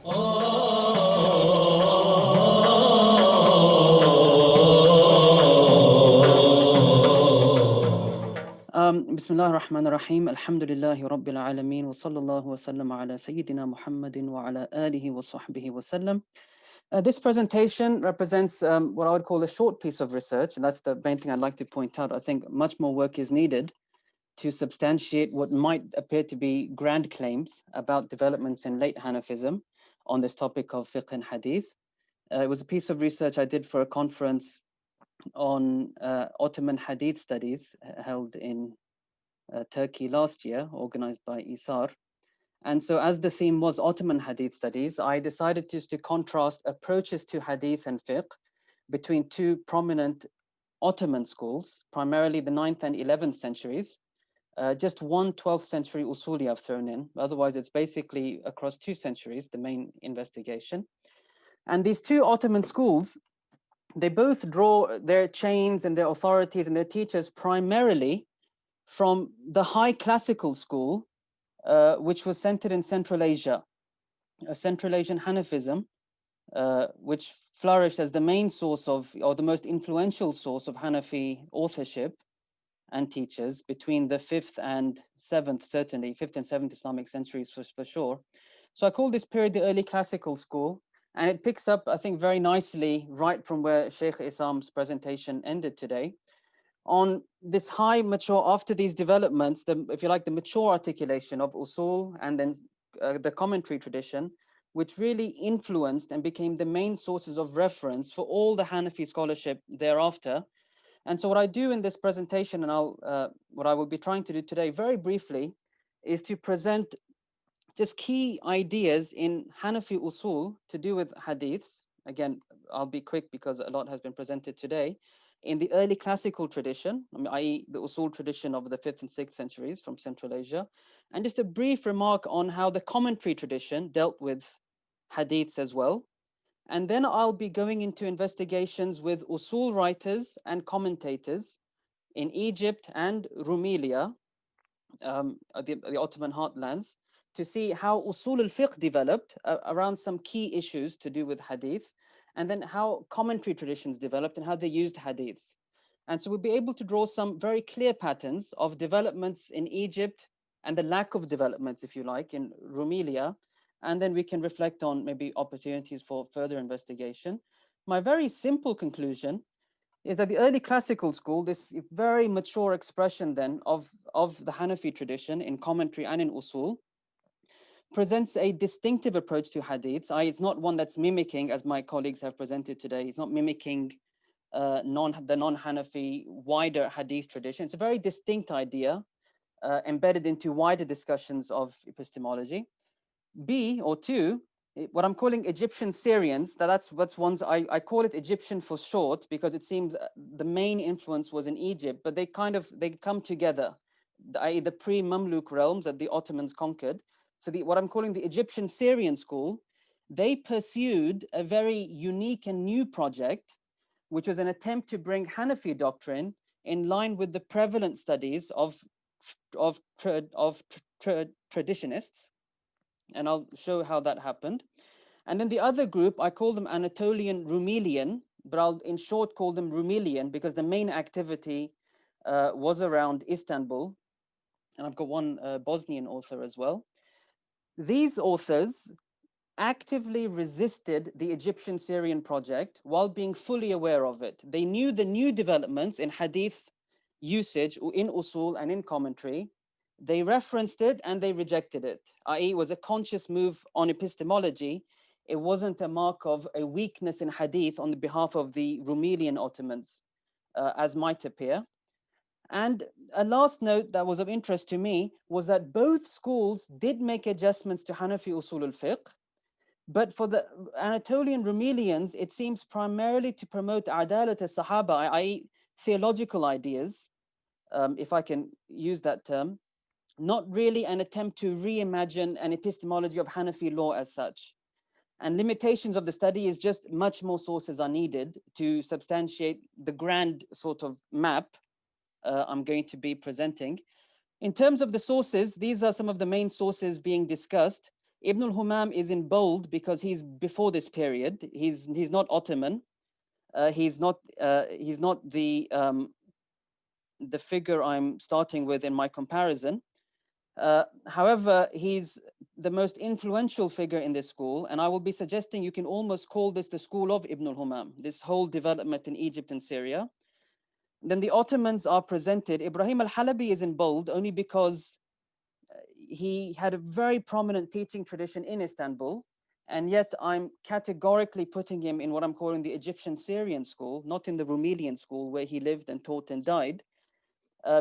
Bismillah ar-Rahman ar-Rahim. Alhamdulillahi Rabbil Alameen. Wa sallallahu wa sallam ala Sayyidina Muhammadin wa ala alihi wa sahbihi wa sallam. This presentation represents what I would call a short piece of research, and that's the main thing I'd like to point out. I think much more work is needed to substantiate what might appear to be grand claims about developments in late Hanafism on this topic of fiqh and hadith. It was a piece of research I did for a conference on Ottoman hadith studies held in Turkey last year, organized by ISAR. And so as the theme was Ottoman hadith studies, I decided just to contrast approaches to hadith and fiqh between two prominent Ottoman schools, primarily the 9th and 11th centuries. Just one 12th century usuli I've thrown in. Otherwise, it's basically across 2 centuries, the main investigation. And these two Ottoman schools, they both draw their chains and their authorities and their teachers primarily from the high classical school, which was centered in Central Asia, Central Asian Hanafism, which flourished as the main source of, or the most influential source of Hanafi authorship and teachers between the 5th and 7th, certainly 5th and 7th Islamic centuries for sure. So I call this period the early classical school, and it picks up, I think, very nicely right from where Shaykh Isam's presentation ended today. On this high mature, after these developments, if you like, the mature articulation of usul and then the commentary tradition, which really influenced and became the main sources of reference for all the Hanafi scholarship thereafter. And so what I do in this presentation, and what I will be trying to do today very briefly, is to present just key ideas in Hanafi usul to do with hadiths. Again, I'll be quick because a lot has been presented today. In the early classical tradition, i.e. the usul tradition of the 5th and 6th centuries from Central Asia, and just a brief remark on how the commentary tradition dealt with hadiths as well. And then I'll be going into investigations with usul writers and commentators in Egypt and Rumelia, the Ottoman heartlands, to see how usul al-fiqh developed around some key issues to do with hadith, and then how commentary traditions developed and how they used hadiths. And so we'll be able to draw some very clear patterns of developments in Egypt and the lack of developments, if you like, in Rumelia. And then we can reflect on maybe opportunities for further investigation. My very simple conclusion is that the early classical school, this very mature expression then of the Hanafi tradition in commentary and in usul, presents a distinctive approach to hadiths. It's not one that's mimicking, as my colleagues have presented today, it's not mimicking the non-Hanafi wider hadith tradition. It's a very distinct idea embedded into wider discussions of epistemology. B, or two, what I'm calling Egyptian Syrians, that's what's ones, I call it Egyptian for short, because it seems the main influence was in Egypt, but they come together, i.e. the pre-Mamluk realms that the Ottomans conquered. So what I'm calling the Egyptian Syrian school, they pursued a very unique and new project, which was an attempt to bring Hanafi doctrine in line with the prevalent studies of traditionists. And I'll show how that happened. And then the other group, I call them Anatolian Rumelian, but I'll in short call them Rumelian because the main activity was around Istanbul. And I've got one Bosnian author as well. These authors actively resisted the Egyptian Syrian project while being fully aware of it. They knew the new developments in hadith usage, in usul and in commentary. They referenced it and they rejected it, i.e. it was a conscious move on epistemology. It wasn't a mark of a weakness in hadith on the behalf of the Rumelian Ottomans, as might appear. And a last note that was of interest to me was that both schools did make adjustments to Hanafi usul al-fiqh, but for the Anatolian Rumelians, it seems primarily to promote adalat al-sahaba, i.e. theological ideas, if I can use that term, not really an attempt to reimagine an epistemology of Hanafi law as such. And limitations of the study is just much more sources are needed to substantiate the grand sort of map I'm going to be presenting. In terms of the sources, these are some of the main sources being discussed. Ibn al-Humam is in bold because he's before this period. He's not Ottoman. He's not the figure I'm starting with in my comparison. However, he's the most influential figure in this school, and I will be suggesting you can almost call this the school of Ibn al-Humam, this whole development in Egypt and Syria. Then the Ottomans are presented. Ibrahim al-Halabi is in bold only because he had a very prominent teaching tradition in Istanbul, and yet I'm categorically putting him in what I'm calling the Egyptian Syrian school, not in the Rumelian school where he lived and taught and died.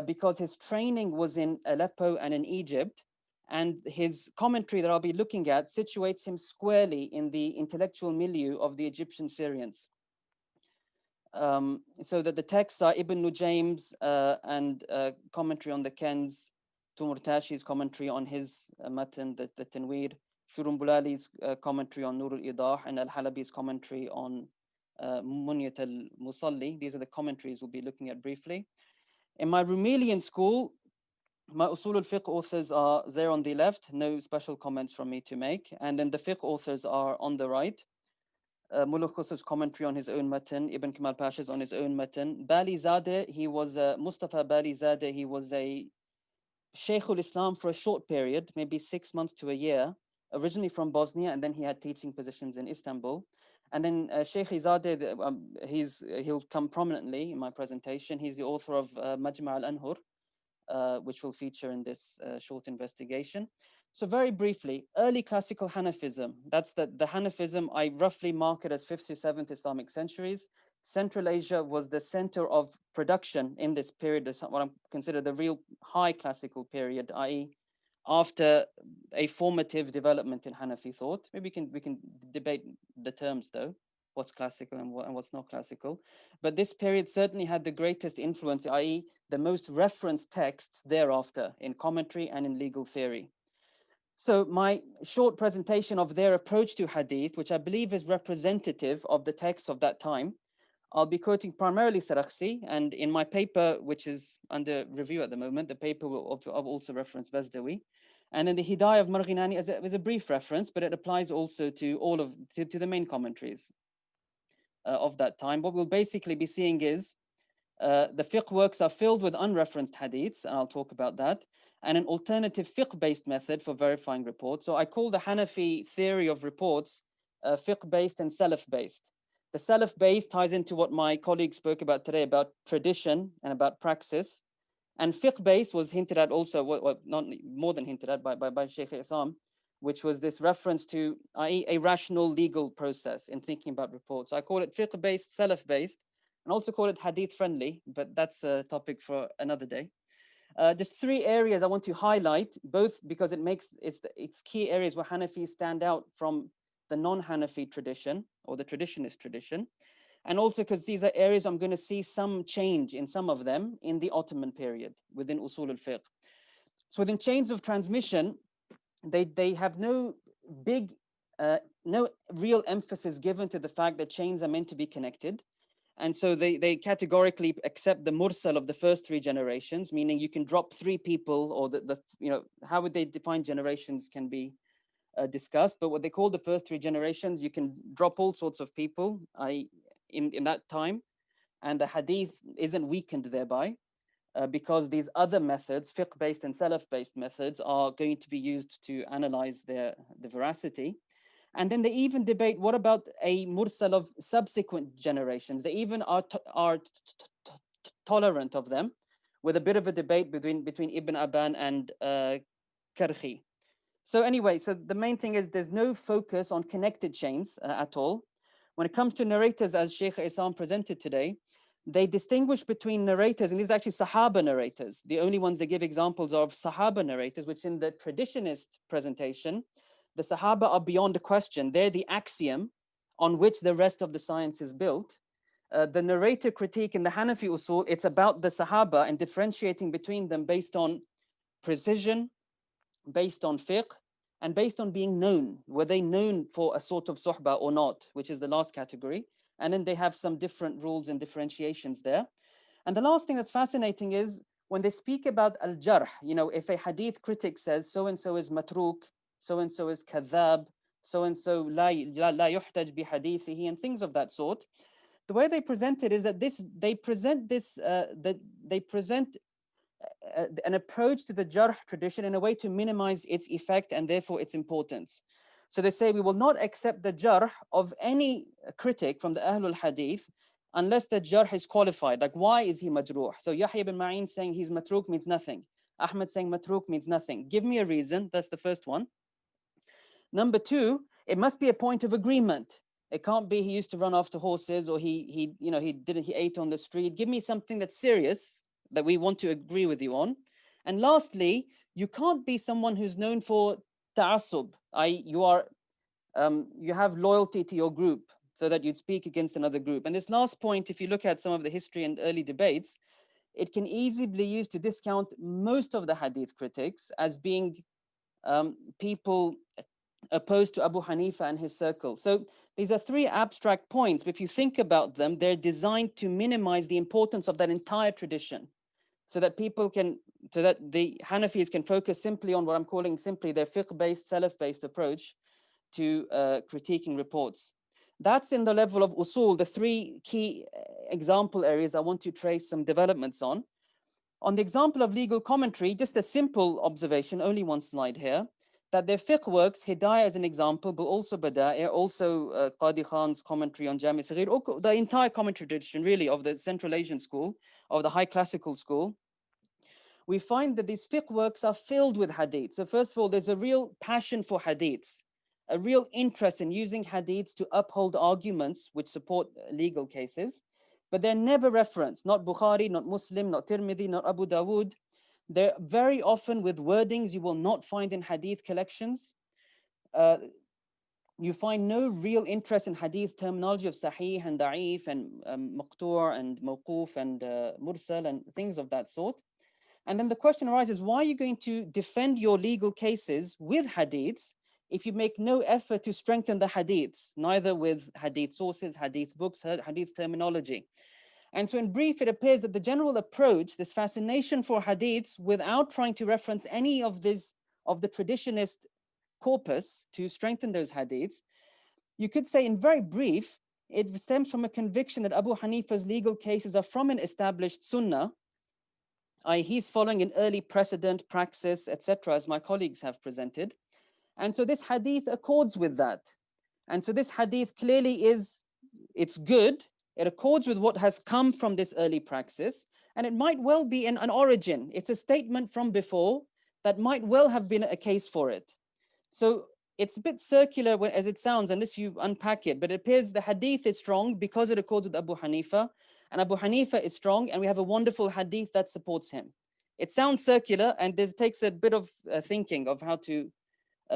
Because his training was in Aleppo and in Egypt, and his commentary that I'll be looking at situates him squarely in the intellectual milieu of the Egyptian Syrians. So that the texts are Ibn Nujayms and commentary on the Kenz, Tumurtashi's commentary on his matan, the Tanwir, Shurumbulali's commentary on Nur al-Idah, and al-Halabi's commentary on Munyat al-Musalli. These are the commentaries we'll be looking at briefly. In my Rumelian school, my Usul al-Fiqh authors are there on the left, no special comments from me to make. And then the Fiqh authors are on the right. Muluk Khusr's commentary on his own matan, Ibn Kamal Pasha's on his own matan. Bali Zadeh, he was Mustafa Bali Zadeh, he was a Shaykh al-Islam for a short period, maybe 6 months to a year, originally from Bosnia, and then he had teaching positions in Istanbul. And then Shaykh Zadeh, he'll come prominently in my presentation. He's the author of Majma' al-Anhur, which will feature in this short investigation. So very briefly, early classical Hanafism, that's the Hanafism I roughly mark it as 5th to 7th Islamic centuries. Central Asia was the center of production in this period, what I consider the real high classical period, i.e. after a formative development in Hanafi thought. Maybe we can debate the terms though, what's classical and what's not classical. But this period certainly had the greatest influence, i.e. the most referenced texts thereafter in commentary and in legal theory. So my short presentation of their approach to Hadith, which I believe is representative of the texts of that time, I'll be quoting primarily Sarakhsi, and in my paper, which is under review at the moment, the paper will also reference Bazdawi. And then the Hidāyah of Burhān is a brief reference, but it applies also to all of to the main commentaries of that time. What we'll basically be seeing is the fiqh works are filled with unreferenced hadiths, and I'll talk about that, and an alternative fiqh-based method for verifying reports. So I call the Hanafi theory of reports fiqh-based and salaf-based. The salaf-based ties into what my colleague spoke about today, about tradition and about praxis. And fiqh-based was hinted at also, not more than hinted at by Shaykh Isam, which was this reference to a rational legal process in thinking about reports. So I call it fiqh-based, salaf-based, and also call it hadith-friendly, but that's a topic for another day. Just 3 areas I want to highlight, both because it's key areas where Hanafis stand out from the non-Hanafi tradition or the traditionist tradition, and also because these are areas I'm going to see some change in some of them in the Ottoman period within Usul al-Fiqh. So within chains of transmission, they have no real emphasis given to the fact that chains are meant to be connected. And so they categorically accept the mursal of the first 3 generations, meaning you can drop 3 people, or how would they define generations can be discussed. But what they call the first 3 generations, you can drop all sorts of people in that time, and the hadith isn't weakened thereby, because these other methods, fiqh-based and salaf-based methods, are going to be used to analyze the veracity. And then they even debate, what about a mursal of subsequent generations? They even are tolerant of them, with a bit of a debate between Ibn Abban and Karhi. So anyway, so the main thing is there's no focus on connected chains at all. When it comes to narrators, as Shaykh Isam presented today, they distinguish between narrators, and these are actually Sahaba narrators. The only ones they give examples of Sahaba narrators, which in the traditionist presentation, the Sahaba are beyond a question. They're the axiom on which the rest of the science is built. The narrator critique in the Hanafi usul, it's about the Sahaba and differentiating between them based on precision, based on fiqh, and based on being known. Were they known for a sort of suhbah or not, which is the last category. And then they have some different rules and differentiations there. And the last thing that's fascinating is when they speak about al-jarh, if a hadith critic says so-and-so is matruk, so-and-so is kadhab, so-and-so la yuhtaj bi hadithihi, and things of that sort. The way they present it is that they present an approach to the jarh tradition in a way to minimize its effect and therefore its importance. So they say we will not accept the jarh of any critic from the Ahlul Hadith unless the jarh is qualified. Like, why is he majruh? So Yahya ibn Ma'in saying he's matruk means nothing. Ahmed saying matruk means nothing. Give me a reason. That's the first one. Number two, it must be a point of agreement. It can't be he used to run after horses, or he ate on the street. Give me something that's serious that we want to agree with you on. And lastly, you can't be someone who's known for ta'assub, you have loyalty to your group, so that you'd speak against another group. And this last point, if you look at some of the history and early debates, it can easily be used to discount most of the hadith critics as being people opposed to Abu Hanifa and his circle. So these are three abstract points, but if you think about them, they're designed to minimize the importance of that entire tradition, so that the Hanafis can focus simply on what I'm calling simply their fiqh-based, salaf-based approach to critiquing reports. That's in the level of usul, the three key example areas I want to trace some developments on. On the example of legal commentary, just a simple observation, only one slide here, that their fiqh works, Hidāyah as an example, but also Badā'i', also Qadi Khan's commentary on Jami' Saghir, the entire commentary tradition really of the Central Asian school, of the high classical school, we find that these fiqh works are filled with hadith. So first of all, there's a real passion for hadiths, a real interest in using hadiths to uphold arguments which support legal cases, but they're never referenced, not Bukhari, not Muslim, not Tirmidhi, not Abu Dawood. They're very often with wordings you will not find in hadith collections. You find no real interest in hadith terminology of sahih and da'if and maqtu' and mawquf and mursal and things of that sort. And then the question arises, why are you going to defend your legal cases with hadiths if you make no effort to strengthen the hadiths, neither with hadith sources, hadith books, hadith terminology? And so in brief, it appears that the general approach, this fascination for hadiths without trying to reference any of the traditionist corpus to strengthen those hadiths, you could say in very brief, it stems from a conviction that Abu Hanifa's legal cases are from an established sunnah, i.e. he's following an early precedent, praxis, etc., as my colleagues have presented. And so this hadith accords with that. And so this hadith clearly it's good. It accords with what has come from this early praxis, and it might well be an origin. It's a statement from before that might well have been a case for it. So it's a bit circular as it sounds, unless you unpack it, but it appears the hadith is strong because it accords with Abu Hanifa, and Abu Hanifa is strong, and we have a wonderful hadith that supports him. It sounds circular, and it takes a bit of thinking of how to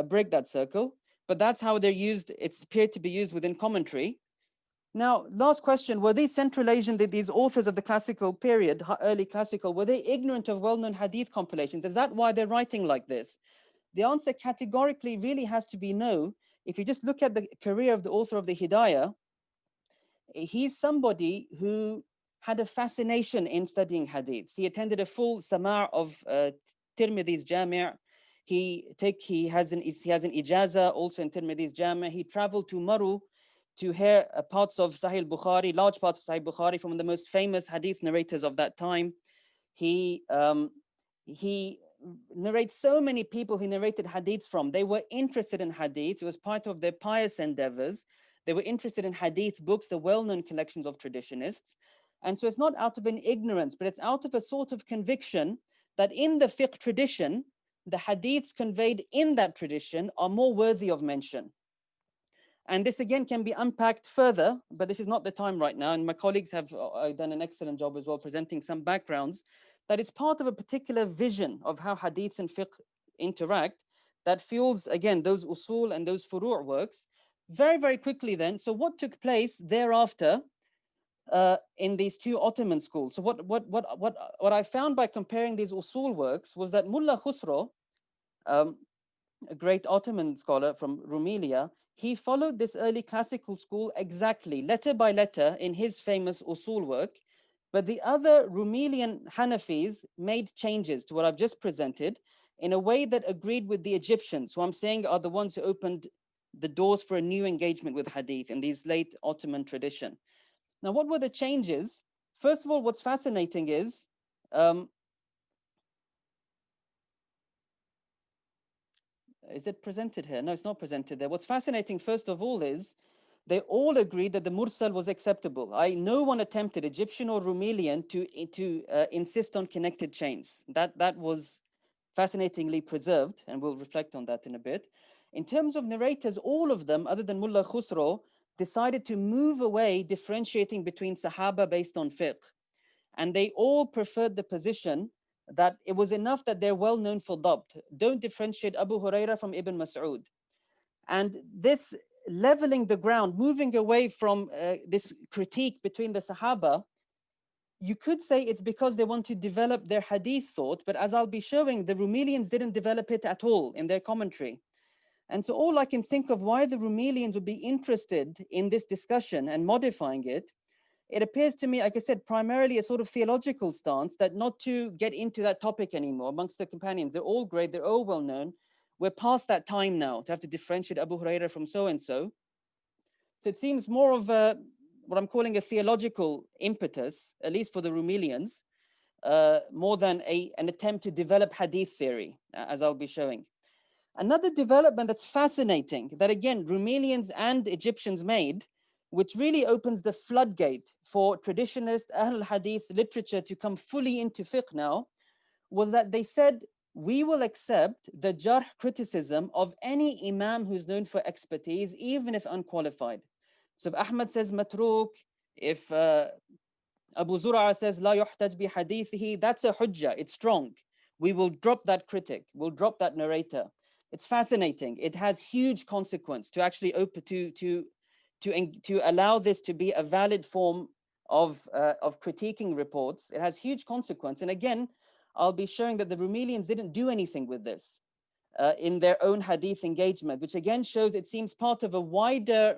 break that circle, but that's how they're used. It's appeared to be used within commentary. Now, last question, were these Central Asian, these authors of the classical period, early classical, were they ignorant of well-known hadith compilations? Is that why they're writing like this? The answer categorically really has to be no. If you just look at the career of the author of the Hidāyah, he's somebody who had a fascination in studying hadiths. He attended a full samā' of Tirmidhi's Jami'. He has an ijaza also in Tirmidhi's Jami'. He traveled to Maru to hear parts of Sahih Bukhari, large parts of Sahih Bukhari from the most famous hadith narrators of that time. He narrates so many people he narrated hadiths from. They were interested in hadiths. It was part of their pious endeavors. They were interested in hadith books, the well-known collections of traditionists. And so it's not out of an ignorance, but it's out of a sort of conviction that in the fiqh tradition, the hadiths conveyed in that tradition are more worthy of mention. And this again can be unpacked further, but this is not the time right now. And my colleagues have done an excellent job as well presenting some backgrounds, that it's part of a particular vision of how hadiths and fiqh interact that fuels, again, those usul and those furu' works. Very, very quickly then, so what took place thereafter in these two Ottoman schools? So what I found by comparing these usul works was that Mullah Khusro, a great Ottoman scholar from Rumelia, he followed this early classical school exactly, letter by letter, in his famous usul work. But the other Rumelian Hanafis made changes to what I've just presented, in a way that agreed with the Egyptians, who I'm saying are the ones who opened the doors for a new engagement with hadith in these late Ottoman tradition. Now, what were the changes? First of all, what's fascinating is it presented here? No, it's not presented there. What's fascinating, first of all, is they all agreed that the mursal was acceptable. No one attempted, Egyptian or Rumelian, to insist on connected chains. That was fascinatingly preserved, and we'll reflect on that in a bit. In terms of narrators, all of them, other than Mullah Khusro, decided to move away differentiating between Sahaba based on fiqh. And they all preferred the position that it was enough that they're well known for dabt. Don't differentiate Abu Huraira from Ibn Mas'ud. And this leveling the ground, moving away from this critique between the Sahaba, you could say it's because they want to develop their hadith thought, but as I'll be showing, the Rumelians didn't develop it at all in their commentary. And so all I can think of why the Rumelians would be interested in this discussion and modifying it, it appears to me, like I said, primarily a sort of theological stance that not to get into that topic anymore amongst the companions. They're all great, they're all well known. We're past that time now to have to differentiate Abu Huraira from so-and-so. So it seems more of what I'm calling a theological impetus, at least for the Rumelians, more than an attempt to develop hadith theory, as I'll be showing. Another development that's fascinating, that again, Rumelians and Egyptians made, which really opens the floodgate for traditionalist Ahl al-Hadith literature to come fully into fiqh now, was that they said, we will accept the jarh criticism of any imam who's known for expertise, even if unqualified. So if Ahmad says matruk, if Abu Zur'a says la yuhtaj bi hadithihi, that's a hujjah, it's strong. We will drop that critic, we'll drop that narrator. It's fascinating. It has huge consequence to actually open to allow this to be a valid form of critiquing reports. It has huge consequence. And again, I'll be showing that the Rumelians didn't do anything with this in their own hadith engagement, which again shows it seems part of a wider,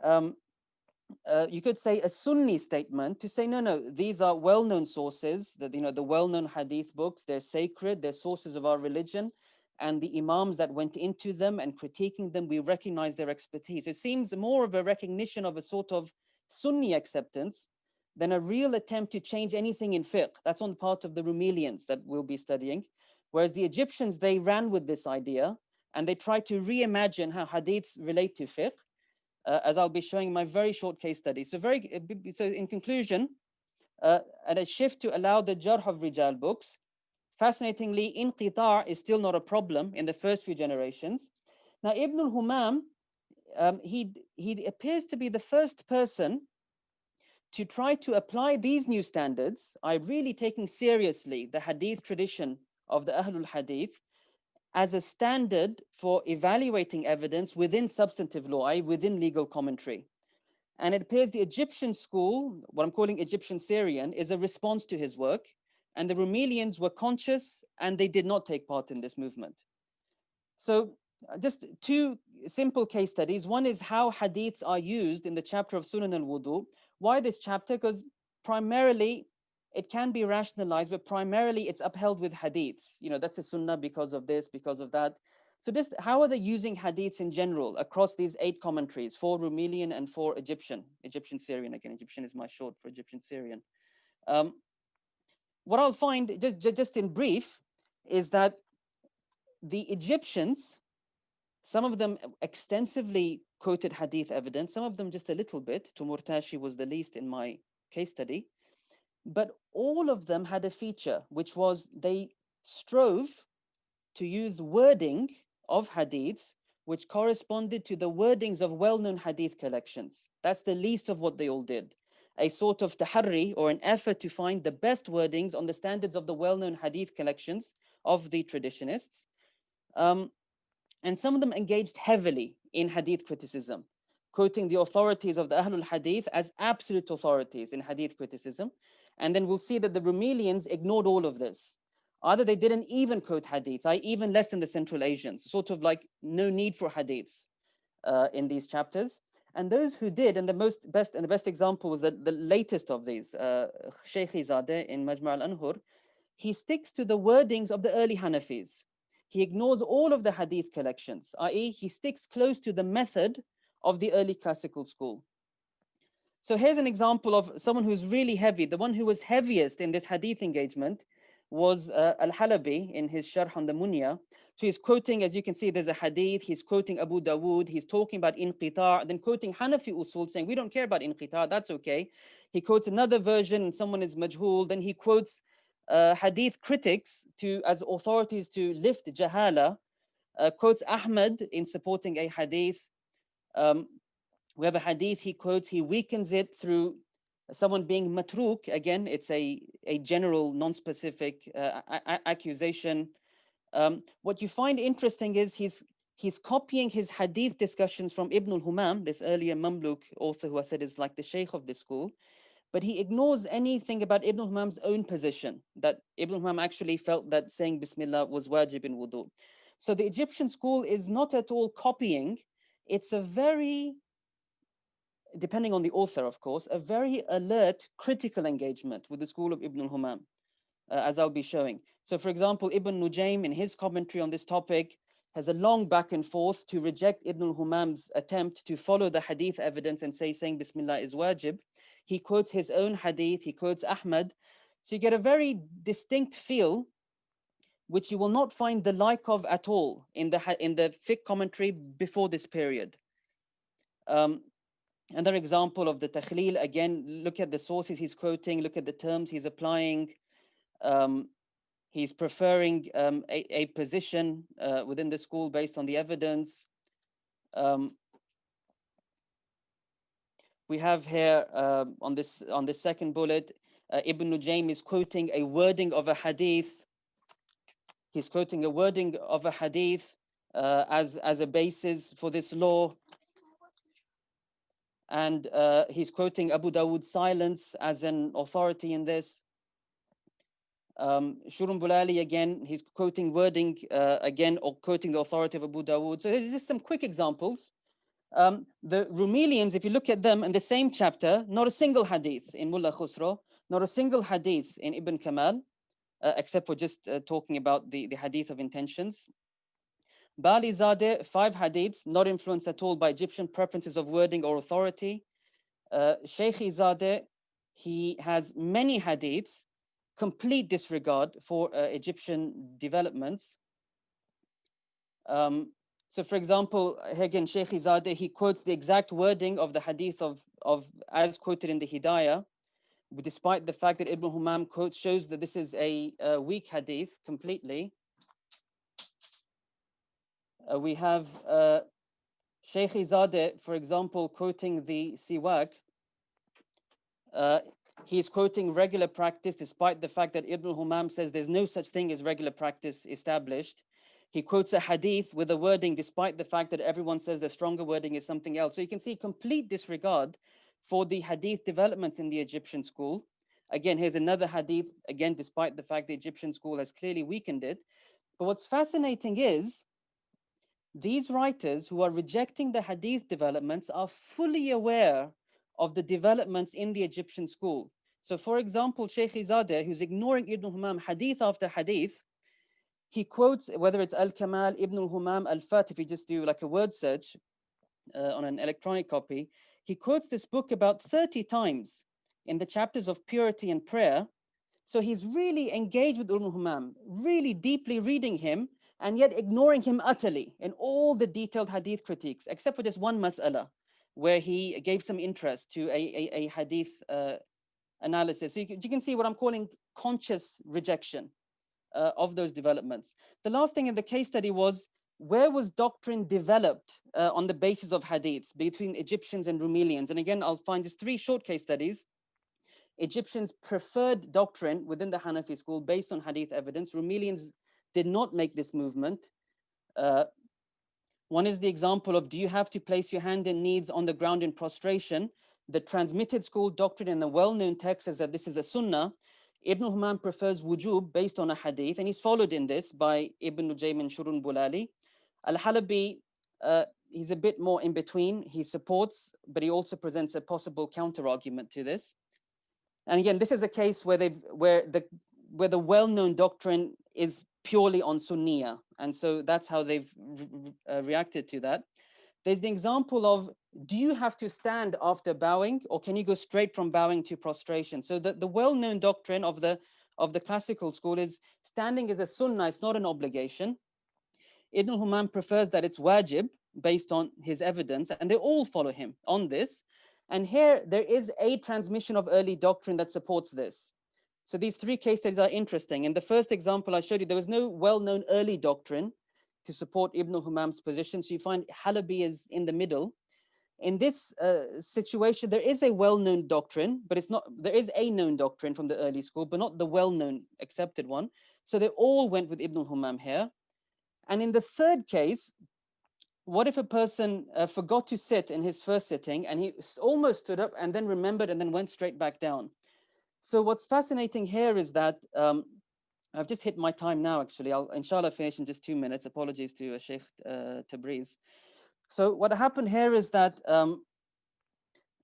you could say a Sunni statement to say, no, these are well-known sources, that the well-known hadith books, they're sacred, they're sources of our religion. And the imams that went into them and critiquing them, we recognize their expertise. It seems more of a recognition of a sort of Sunni acceptance than a real attempt to change anything in fiqh. That's on the part of the Rumelians that we'll be studying. Whereas the Egyptians, they ran with this idea and they tried to reimagine how hadiths relate to fiqh, as I'll be showing in my very short case study. So in conclusion, and a shift to allow the jarh of Rijal books. Fascinatingly, inqita' is still not a problem in the first few generations. Now, Ibn al-Humam, he appears to be the first person to try to apply these new standards, really taking seriously the hadith tradition of the Ahlul Hadith as a standard for evaluating evidence within substantive law, within legal commentary. And it appears the Egyptian school, what I'm calling Egyptian Syrian, is a response to his work. And the Rumelians were conscious and they did not take part in this movement. So just two simple case studies. One is how hadiths are used in the chapter of Sunan al-Wudu. Why this chapter? Because primarily it can be rationalized, but primarily it's upheld with hadiths. That's a sunnah because of this, because of that. So just how are they using hadiths in general across these 8 commentaries, 4 Rumelian and 4 Egyptian Syrian. Again, Egyptian is my short for Egyptian Syrian. What I'll find, just in brief, is that the Egyptians, some of them extensively quoted hadith evidence, some of them just a little bit. Tumurtashi was the least in my case study. But all of them had a feature, which was they strove to use wording of hadiths which corresponded to the wordings of well-known hadith collections. That's the least of what they all did. A sort of taharri, or an effort to find the best wordings on the standards of the well-known hadith collections of the traditionists. And some of them engaged heavily in hadith criticism, quoting the authorities of the Ahlul Hadith as absolute authorities in hadith criticism. And then we'll see that the Rumelians ignored all of this. Either they didn't even quote hadiths, even less than the Central Asians, sort of like no need for hadiths in these chapters. And those who did, and the best example was the latest of these, Shaykh in Majma' al-Anhur, he sticks to the wordings of the early Hanafis. He ignores all of the hadith collections, i.e., he sticks close to the method of the early classical school. So here's an example of someone who's really heavy. The one who was heaviest in this hadith engagement was Al-Halabi in his Sharh on the Munya. So he's quoting, as you can see, there's a hadith, he's quoting Abu Dawood, he's talking about inqita', then quoting Hanafi usul, saying, we don't care about inqita', that's okay. He quotes another version, and someone is majhul, then he quotes hadith critics as authorities to lift jahala, quotes Ahmad in supporting a hadith. We have a hadith he quotes, he weakens it through someone being matruk. Again, it's a general, non-specific accusation. What you find interesting is he's copying his hadith discussions from Ibn al-Humam, this earlier Mamluk author who I said is like the Shaykh of this school, but he ignores anything about Ibn al-Humam's own position, that Ibn al-Humam actually felt that saying Bismillah was wajib in wudu. So the Egyptian school is not at all copying. It's a very, depending on the author, of course, a very alert, critical engagement with the school of Ibn al-Humam, as I'll be showing. So, for example, Ibn Nujaym, in his commentary on this topic, has a long back and forth to reject Ibn al-Humam's attempt to follow the hadith evidence and saying Bismillah is wajib. He quotes his own hadith, he quotes Ahmad. So you get a very distinct feel, which you will not find the like of at all in the fiqh commentary before this period. Another example of the takhleel, again, look at the sources he's quoting, look at the terms he's applying. He's preferring a position within the school based on the evidence. We have here on this second bullet, Ibn Nujaym is quoting a wording of a hadith. He's quoting a wording of a hadith as a basis for this law. And he's quoting Abu Dawood's silence as an authority in this. Shurun Bulali, again, he's quoting wording again, or quoting the authority of Abu Dawood. So there's just some quick examples. The Rumelians, if you look at them in the same chapter, not a single hadith in Mullah Khusro, not a single hadith in Ibn Kamal, except for just talking about the hadith of intentions. Bali Zadeh, 5 hadiths, not influenced at all by Egyptian preferences of wording or authority. Shaykh Zadeh, he has many hadiths, complete disregard for Egyptian developments. So for example, again, Shaykh Zadeh, he quotes the exact wording of the hadith of as quoted in the Hidāyah, despite the fact that Ibn Humam quotes shows that this is a weak hadith completely. We have Shaykh Zadeh, for example, quoting the Siwak. He's quoting regular practice despite the fact that Ibn Humam says there's no such thing as regular practice established. He quotes a hadith with a wording despite the fact that everyone says the stronger wording is something else. So you can see complete disregard for the hadith developments in the Egyptian school. Again, here's another hadith, again, despite the fact the Egyptian school has clearly weakened it. But what's fascinating is these writers who are rejecting the hadith developments are fully aware of the developments in the Egyptian school. So for example, Shaykh Zadeh, who's ignoring Ibn Humam hadith after hadith, he quotes, whether it's Al-Kamal, Ibn al-Humam, Al-Fat, if you just do like a word search on an electronic copy, he quotes this book about 30 times in the chapters of purity and prayer. So he's really engaged with Ibn Humam, really deeply reading him, and yet ignoring him utterly in all the detailed hadith critiques, except for just one mas'ala, where he gave some interest to a hadith analysis. So you can see what I'm calling conscious rejection of those developments. The last thing in the case study was, where was doctrine developed on the basis of hadiths between Egyptians and Rumelians? And again, I'll find just 3 short case studies. Egyptians preferred doctrine within the Hanafi school based on hadith evidence. Rumelians did not make this movement. One is the example of, do you have to place your hand and knees on the ground in prostration? The transmitted school doctrine in the well-known text is that this is a sunnah. Ibn Humam prefers wujub based on a hadith, and he's followed in this by Ibn Nujaym and Shurun Bulali. Al-Halabi, he's a bit more in between. He supports, but he also presents a possible counter-argument to this. And again, this is a case where where the well-known doctrine is purely on Sunniya, and so that's how they've reacted to that. There's the example of, do you have to stand after bowing, or can you go straight from bowing to prostration? So the well-known doctrine of the classical school is standing is a sunnah, it's not an obligation. Ibn al-Humam prefers that it's wajib based on his evidence, and they all follow him on this. And here there is a transmission of early doctrine that supports this. So these three case studies are interesting. In the first example I showed you, there was no well-known early doctrine to support Ibn al-Humam's position. So you find Halabi is in the middle. In this situation, there is a well-known doctrine, but it's not, there is a known doctrine from the early school, but not the well-known accepted one. So they all went with Ibn al-Humam here. And in the third case, what if a person forgot to sit in his first sitting, and he almost stood up and then remembered and then went straight back down? So what's fascinating here is that, I've just hit my time now, actually. I'll inshallah finish in just 2 minutes. Apologies to Shaykh Tabriz. So what happened here is that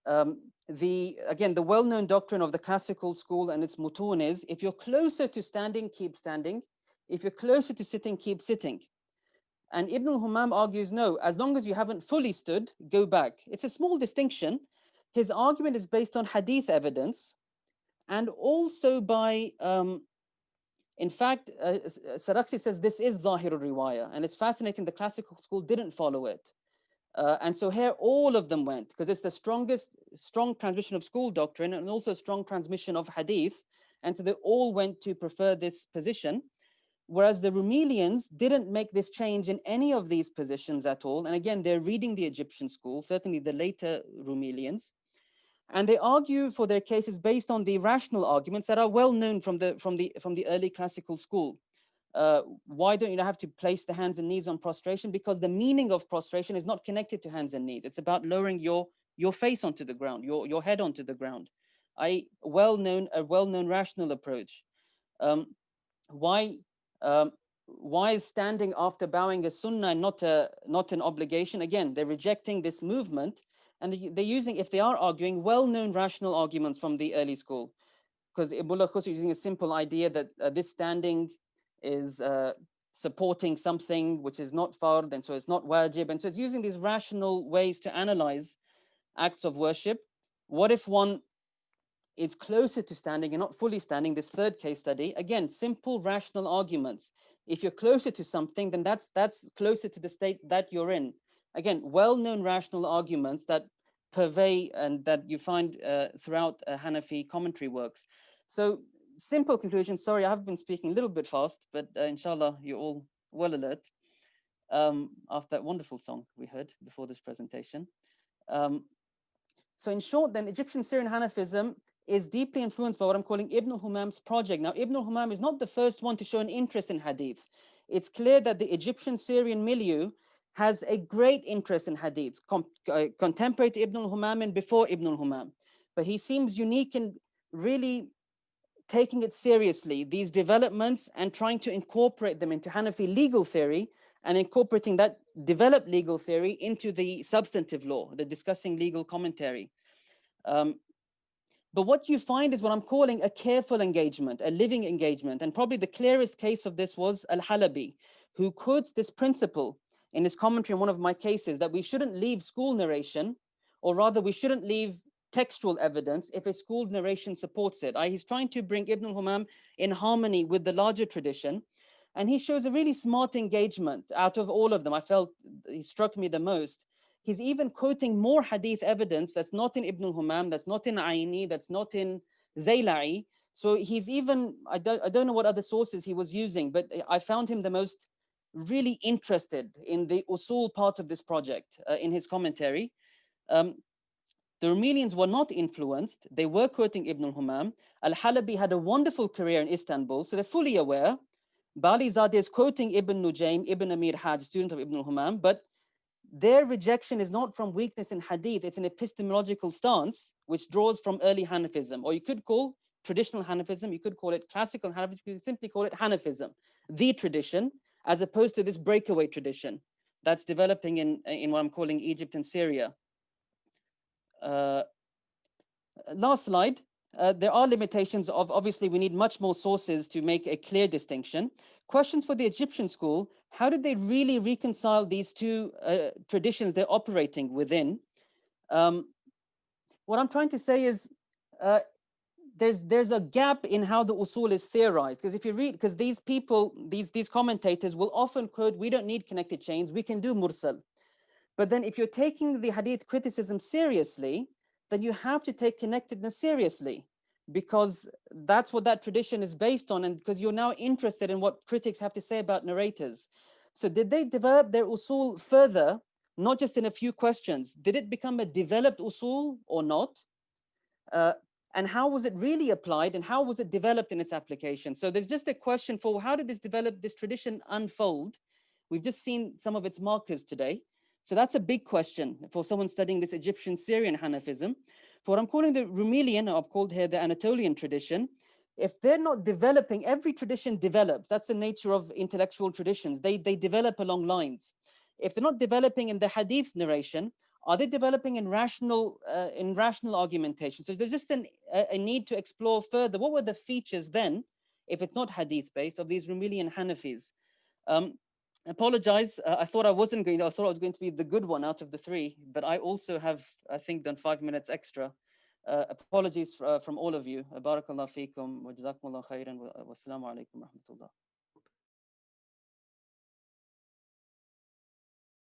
again, the well-known doctrine of the classical school and its mutun is, if you're closer to standing, keep standing. If you're closer to sitting, keep sitting. And Ibn al-Humam argues, no, as long as you haven't fully stood, go back. It's a small distinction. His argument is based on hadith evidence, and also by, in fact, Sarakhsi says this is Zahirul Riwayah, and it's fascinating, the classical school didn't follow it. And so here all of them went, because it's the strong transmission of school doctrine and also strong transmission of hadith. And so they all went to prefer this position. Whereas the Rumelians didn't make this change in any of these positions at all. And again, they're reading the Egyptian school, certainly the later Rumelians. And they argue for their cases based on the rational arguments that are well known from the early classical school. Why don't you have to place the hands and knees on prostration? Because the meaning of prostration is not connected to hands and knees. It's about lowering your face onto the ground, your head onto the ground. A well-known rational approach. Why is standing after bowing a sunnah and not an obligation? Again, they're rejecting this movement, and they're using, if they are arguing, well-known rational arguments from the early school. Because Ibn Khus is using a simple idea that this standing is supporting something which is not fard, and so it's not wajib, and so it's using these rational ways to analyze acts of worship. What if one is closer to standing and not fully standing? This third case study, again, simple rational arguments. If you're closer to something, then that's closer to the state that you're in. Again, well-known rational arguments that purvey and that you find throughout Hanafi commentary works. So simple conclusion. Sorry, I have been speaking a little bit fast, but inshallah, you're all well alert after that wonderful song we heard before this presentation. So in short, then, Egyptian Syrian Hanafism is deeply influenced by what I'm calling Ibn al-Humam's project. Now, Ibn al-Humam is not the first one to show an interest in hadith. It's clear that the Egyptian Syrian milieu has a great interest in hadith, contemporary to Ibn al-Humam and before Ibn al-Humam. But he seems unique in really taking it seriously, these developments, and trying to incorporate them into Hanafi legal theory, and incorporating that developed legal theory into the substantive law, the discussing legal commentary. But what you find is what I'm calling a careful engagement, a living engagement. And probably the clearest case of this was Al-Halabi, who quotes this principle in his commentary on one of my cases, that we shouldn't leave school narration, or rather we shouldn't leave textual evidence if a school narration supports it. He's trying to bring Ibn al-Humam in harmony with the larger tradition. And he shows a really smart engagement out of all of them. I felt he struck me the most. He's even quoting more hadith evidence that's not in Ibn al-Humam, that's not in Aini, that's not in Zayla'i. So he's even, I don't know what other sources he was using, but I found him the most really interested in the usul part of this project in his commentary. The Rumelians were not influenced. They were quoting Ibn al-Humam. Al-Halabi had a wonderful career in Istanbul, so they're fully aware. Bali Zadeh is quoting Ibn Nujaym, Ibn Amir Hajj, student of Ibn al-Humam, but their rejection is not from weakness in hadith, it's an epistemological stance which draws from early Hanafism, or you could call traditional Hanafism, you could call it classical Hanafism, you could simply call it Hanafism, the tradition, as opposed to this breakaway tradition that's developing in what I'm calling Egypt and Syria. Last slide. there are limitations of, obviously, we need much more sources to make a clear distinction. Questions for the Egyptian school: how did they really reconcile these two traditions they're operating within? What I'm trying to say is, there's a gap in how the usul is theorized, because if you read, because these people, these commentators will often quote, we don't need connected chains, we can do mursal. But then if you're taking the hadith criticism seriously, then you have to take connectedness seriously, because that's what that tradition is based on, and because you're now interested in what critics have to say about narrators. So did they develop their usul further, not just in a few questions? Did it become a developed usul or not? And how was it really applied, and how was it developed in its application? So there's just a question for, how did this tradition unfold? We've just seen some of its markers today. So that's a big question for someone studying this Egyptian Syrian Hanafism. For what I'm calling the Rumelian, I've called here the Anatolian tradition, if they're not developing, every tradition develops. That's the nature of intellectual traditions. They develop along lines. If they're not developing in the hadith narration, are they developing in rational argumentation? So there's just a need to explore further. What were the features then, if it's not hadith based, of these Rumelian Hanafis? Apologize, I thought I was going to be the good one out of the three, but I also have, I think, done 5 minutes extra. Apologies from all of you. Barakallahu feekum wa jazakumullahu khairan wa assalamu alaikum wa rahmatullah.